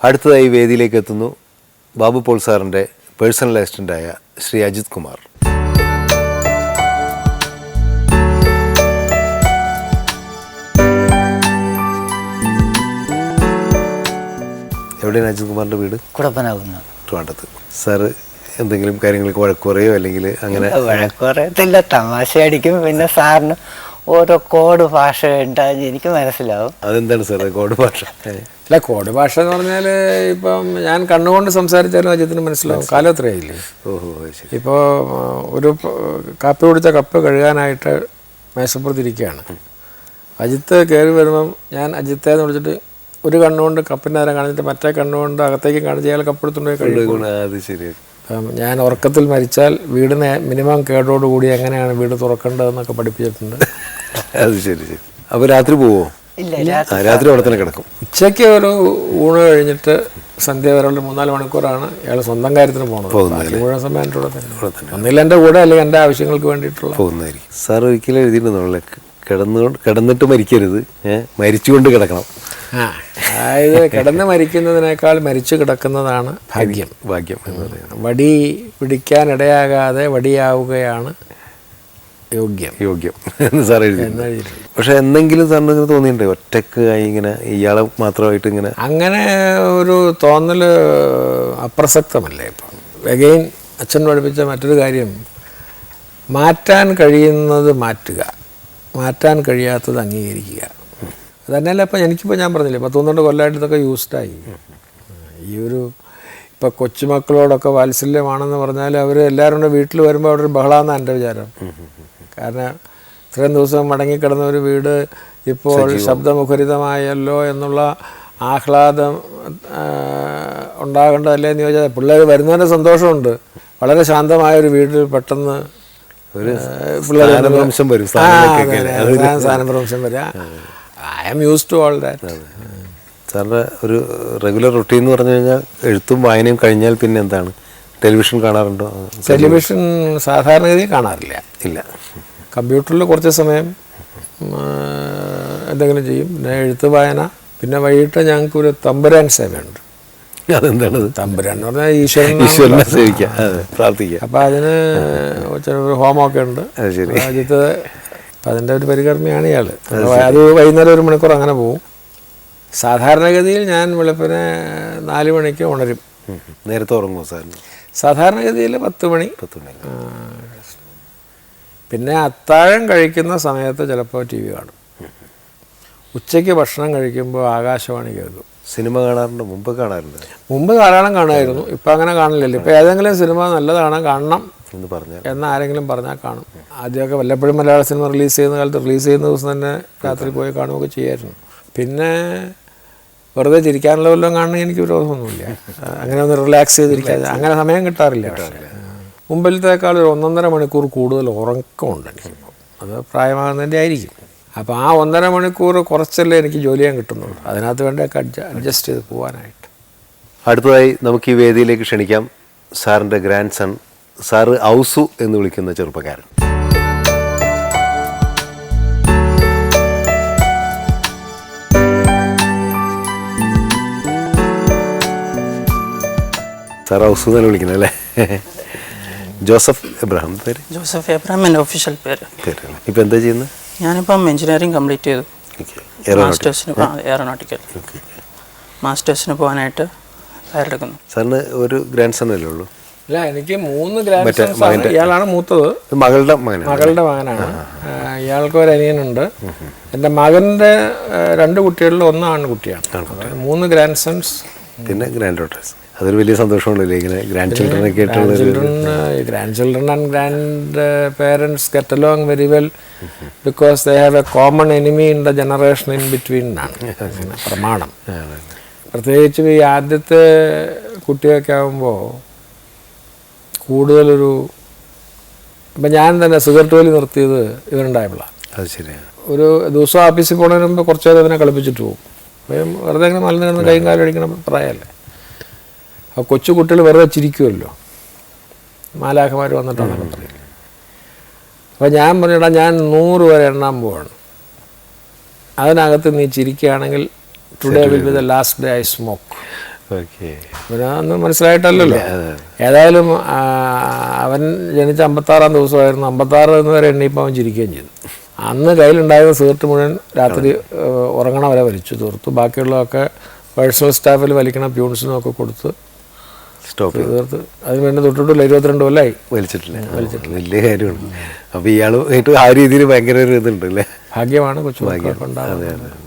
അടുത്തതായി വേദിയിലേക്ക് എത്തുന്നു ബാബു പോൾ സാറിൻ്റെ പേഴ്സണൽ അസിസ്റ്റൻ്റായ ശ്രീ അജിത് കുമാർ. എവിടെയാണ് അജിത് കുമാറിൻ്റെ വീട്? കുടപ്പനാകുന്നു. ട്രിവാൻഡ്രത്ത്. സാറ് എന്തെങ്കിലും കാര്യങ്ങൾക്ക് വഴക്ക് പറയോ അല്ലെങ്കിൽ അങ്ങനെ? വഴക്ക് പറയത്തില്ല, തമാശ അടിക്കും. പിന്നെ സാറിന് ഓരോ കോഡ് ഭാഷ ഉണ്ടാകും, എനിക്ക് മനസ്സിലാവും. അതെന്താണ് സാർ കോഡ് ഭാഷ? അല്ല, കോഡ് ഭാഷ എന്ന് പറഞ്ഞാൽ ഇപ്പം ഞാൻ കണ്ണുകൊണ്ട് സംസാരിച്ചാലും അജിത്തിന് മനസ്സിലാവും. കാലം എത്രയായില്ലേ? ഓഹോ, ശരി. ഇപ്പോൾ ഒരു കാപ്പി കുടിച്ച കപ്പ് കഴുകാനായിട്ട് മേശപ്പുറത്തിരിക്കുകയാണ്. അജിത്ത് കയറി വരുമ്പം ഞാൻ അജിത്തെ എന്ന് വിളിച്ചിട്ട് ഒരു കണ്ണുകൊണ്ട് കപ്പിൻ്റെ നേരം കാണിച്ചിട്ട് മറ്റേ കണ്ണുകൊണ്ട് അകത്തേക്ക് കാണിച്ച് അയാൾ കപ്പെടുത്തുകൊണ്ട് കഴിയും. അത് ശരി. ഞാൻ ഉറക്കത്തിൽ മരിച്ചാൽ വീടിന് മിനിമം കേടോടുകൂടി എങ്ങനെയാണ് വീട് തുറക്കേണ്ടതെന്നൊക്കെ പഠിപ്പിച്ചിട്ടുണ്ട്. അത് ശരി ശരി. അപ്പോൾ രാത്രി പോവോ? ഇല്ല, രാത്രി അവിടെ തന്നെ കിടക്കും. ഉച്ചയ്ക്ക് ഒരു ഊണ് കഴിഞ്ഞിട്ട് സന്ധ്യ വരെയുള്ള 3-4 മണിക്കൂറാണ് ഇയാൾ സ്വന്തം കാര്യത്തിന് പോകുന്നത്. മുഴുവൻ സമയം എൻ്റെ കൂടെ തന്നെ, ഒന്നില്ല എൻ്റെ കൂടെ അല്ലെങ്കിൽ എൻ്റെ ആവശ്യങ്ങൾക്ക് വേണ്ടിയിട്ടുള്ള പോകുന്നതായിരിക്കും. സാർ ഒരിക്കലും എഴുതിയിട്ടുണ്ടോ കിടന്നിട്ട് മരിക്കരുത്, മരിച്ചുകൊണ്ട് കിടക്കണം. അതായത് കിടന്ന് മരിക്കുന്നതിനേക്കാൾ മരിച്ചു കിടക്കുന്നതാണ് ഭാഗ്യം. ഭാഗ്യം എന്ന് പറയുന്നത് വടി പിടിക്കാനിടയാകാതെ വടിയാവുകയാണ് യോഗ്യം എന്ന് സാർ എഴുതി. പക്ഷെ എന്തെങ്കിലും സാറിന് ഇങ്ങനെ തോന്നിയിട്ടുണ്ടോ ഒറ്റക്ക് ഇങ്ങനെ ഇയാളെ മാത്രമായിട്ട് ഇങ്ങനെ? അങ്ങനെ ഒരു തോന്നൽ അപ്രസക്തമല്ലേ. ഇപ്പം അഗെയിൻ അച്ഛൻ പഠിപ്പിച്ച മറ്റൊരു കാര്യം, മാറ്റാൻ കഴിയുന്നത് മാറ്റുക, മാറ്റാൻ കഴിയാത്തത് അംഗീകരിക്കുക. അതന്നെയല്ല ഇപ്പം എനിക്കിപ്പോൾ ഞാൻ പറഞ്ഞില്ലേ 12 കൊല്ലമായിട്ട് ഇതൊക്കെ യൂസ്ഡായി. ഈ ഒരു ഇപ്പം കൊച്ചുമക്കളോടൊക്കെ വാത്സല്യമാണെന്ന് പറഞ്ഞാൽ അവർ എല്ലാവരും കൂടെ വീട്ടിൽ വരുമ്പോൾ അവിടെ ഒരു ബഹളാന്നാണ് എൻ്റെ വിചാരം. കാരണം ഇത്രയും ദിവസം മടങ്ങിക്കിടന്ന ഒരു വീട് ഇപ്പോൾ ശബ്ദമുഖരിതമായല്ലോ എന്നുള്ള ആഹ്ലാദം ഉണ്ടാകേണ്ടതല്ലേ എന്ന് ചോദിച്ചാൽ പിള്ളേർ വരുന്നതിൻ്റെ സന്തോഷമുണ്ട്. വളരെ ശാന്തമായൊരു വീട്ടിൽ പെട്ടെന്ന് സ്ഥാനഭ്രംശം വരും. I am used to all that. സാറിൻ്റെ ഒരു റെഗുലർ റൊട്ടീൻ എന്ന് പറഞ്ഞു കഴിഞ്ഞാൽ എഴുത്തും വായനയും കഴിഞ്ഞാൽ പിന്നെ എന്താണ്? ടെലിവിഷൻ കാണാറുണ്ടോ? ടെലിവിഷൻ സാധാരണഗതിയിൽ കാണാറില്ല. ഇല്ല. കമ്പ്യൂട്ടറിൽ കുറച്ച് സമയം എന്തെങ്കിലും ചെയ്യും. പിന്നെ എഴുത്ത്, വായന. പിന്നെ വൈകിട്ട് ഞങ്ങൾക്കൊരു തമ്പുരാൻ സേവയുണ്ട്. അതെന്താണത്? തമ്പുരാൻ എന്ന് പറഞ്ഞാൽ ഈശ്വരനെ സേവിക്കുക, പ്രാർത്ഥിക്കുക. അപ്പം അതിന് ചില ഹോമമൊക്കെ ഉണ്ട്. രാജ്യത്ത് അപ്പം അതിൻ്റെ ഒരു പരികർമ്മിയാണ് ഇയാൾ. അത് വൈകുന്നേരം 1 മണിക്കൂർ അങ്ങനെ പോവും. സാധാരണഗതിയിൽ ഞാൻ വെളുപ്പിനെ 4 മണിക്ക് ഉണരും. നേരത്തെ ഉറങ്ങുമോ സാറിന്? സാധാരണഗതിയിൽ 10 മണി. പിന്നെ അത്താഴം കഴിക്കുന്ന സമയത്ത് ചിലപ്പോൾ TV കാണും. ഉച്ചയ്ക്ക് ഭക്ഷണം കഴിക്കുമ്പോൾ ആകാശവാണി കേൾക്കും. സിനിമ കാണാറുണ്ട്? മുമ്പ് കാണാറുണ്ട്? മുമ്പ് ധാരാളം കാണുമായിരുന്നു. ഇപ്പം അങ്ങനെ കാണില്ലല്ലോ. ഇപ്പോൾ ഏതെങ്കിലും സിനിമ നല്ലതാണ് കാണണം എന്ന് പറഞ്ഞാൽ ആരെങ്കിലും പറഞ്ഞാൽ കാണും. ആദ്യമൊക്കെ വല്ലപ്പോഴും മലയാള സിനിമ റിലീസ് ചെയ്യുന്ന കാലത്ത് റിലീസ് ചെയ്യുന്ന ദിവസം തന്നെ രാത്രി പോയി കാണുകയൊക്കെ ചെയ്യായിരുന്നു. പിന്നെ വെറുതെ ചിരിക്കാനുള്ള വല്ലതും കാണണമെങ്കിൽ എനിക്ക് വിരോധമൊന്നുമില്ല. അങ്ങനെ ഒന്ന് റിലാക്സ് ചെയ്തിരിക്കാൻ അങ്ങനെ സമയം കിട്ടാറില്ല. മുമ്പിലത്തേക്കാൾ ഒരു 1.5 മണിക്കൂർ കൂടുതൽ ഉറക്കമുണ്ട് എനിക്കിപ്പോൾ. അത് പ്രായമാകുന്നതിൻ്റെ ആയിരിക്കും. അപ്പോൾ ആ 1.5 മണിക്കൂർ കുറച്ചല്ലേ എനിക്ക് ജോലി ചെയ്യാൻ കിട്ടുന്നുള്ളൂ. അതിനകത്ത് വേണ്ടൊക്കെ അഡ്ജസ്റ്റ് ചെയ്ത് പോകാനായിട്ട്. അടുത്തതായി നമുക്ക് ഈ വേദിയിലേക്ക് ക്ഷണിക്കാം സാറിൻ്റെ ഗ്രാൻഡ് സൺ, സാറ് ഔസു എന്ന് വിളിക്കുന്ന ചെറുപ്പക്കാരൻ. സാർ ഔസു എന്നാണ് വിളിക്കുന്നത് അല്ലേ? ജോസഫ് എബ്രഹാം പേര്? ജോസഫ് എബ്രഹാം എൻ്റെ ഒഫീഷ്യൽ പേര്. ഇപ്പം എന്താ ചെയ്യുന്നത്? ഞാനിപ്പം എഞ്ചിനീയറിംഗ് കംപ്ലീറ്റ് ചെയ്തു. എയറോനോട്ടിക്കൽ മാസ്റ്റേഴ്സിന് പോകാനായിട്ട് തയ്യാറെടുക്കുന്നു. സാറിന് ഒരു ഗ്രാൻഡ് സൺ അല്ലേ ഉള്ളൂ? അല്ല, എനിക്ക് 3 ഗ്രാൻഡ് സൺസ്. ഇയാളാണ് മൂത്തത്. മകളുടെ മകനാണ്. ഇയാൾക്ക് ഒരു അനിയനുണ്ട്. എൻ്റെ മകൻ്റെ 2 കുട്ടികളിൽ 1 ആൺകുട്ടിയാണ്. 3 ഗ്രാൻഡ് സൺസ്, പിന്നെ ഗ്രാൻഡ് ഡോട്ടേഴ്സ്. അതൊരു വലിയ സന്തോഷമുണ്ടല്ലേ ഇങ്ങനെ ഗ്രാൻഡ് ചിൽഡ്രനൊക്കെ ആയിട്ടുള്ള? Grand children and grand parents get along very well because they have A common enemy in the generation in between എന്നാണ് പ്രമാണം. പ്രത്യേകിച്ചും ഈ ആദ്യത്തെ കുട്ടിയൊക്കെ ആകുമ്പോൾ കൂടുതലൊരു ഇപ്പം ഞാൻ തന്നെ സിഗരറ്റ് വലി നിർത്തിയത് ഇവരുണ്ടായപ്പോഴാണ്. അത് ശരിയാണ്. ഒരു ദിവസം ഓഫീസിൽ പോകുന്നതിന് മുമ്പ് കുറച്ച് നേരം അതിനെ കളിപ്പിച്ചിട്ട് പോകും. അപ്പം വെറുതെ ഇങ്ങനെ മലനിന്ന് കൈയും കാലും അടിക്കണം പ്രായമല്ലേ. ആ കൊച്ചു കുട്ടികൾ വെറുതെ ചിരിക്കുമല്ലോ, മാലാഖമാർ വന്നിട്ടാണെന്ന് പറയില്ല. അപ്പോൾ ഞാൻ പറഞ്ഞിടാ, ഞാൻ 100 വരെ എണ്ണാൻ പോവാണ്. അതിനകത്ത് നീ ചിരിക്കുകയാണെങ്കിൽ today will be the last day I smoke. Okay. പിന്നെ അന്ന് മനസ്സിലായിട്ടല്ലല്ലോ. ഏതായാലും അവൻ ജനിച്ച 56-ാം ദിവസമായിരുന്നു. 56 എന്ന് വരെ എണ്ണിയപ്പോൾ അവൻ ചിരിക്കുകയും ചെയ്തു. അന്ന് കയ്യിലുണ്ടായിരുന്ന സിഗരറ്റ് മുഴുവൻ രാത്രി ഉറങ്ങണ വരെ വലിച്ചു തീർത്തു. ബാക്കിയുള്ളതൊക്കെ പേഴ്സണൽ സ്റ്റാഫിൽ വലിക്കണ പ്യൂൺസിനും ഒക്കെ കൊടുത്ത് സ്റ്റോപ്പ് ചെയ്തു. തീർത്ത്. അതിന് വേണ്ടി തൊട്ടിട്ടില്ല. 22 കൊല്ലമായി വലിച്ചിട്ടില്ല. വലിയ കാര്യമാണ്. അപ്പോൾ ഇയാൾ ഏറ്റവും ആ രീതിയിൽ ഭയങ്കര ഒരു ഇതുണ്ട് അല്ലേ? ഭാഗ്യമാണ് കൊച്ചു മക്കൾക്ക് ഉണ്ടാകുന്നത്.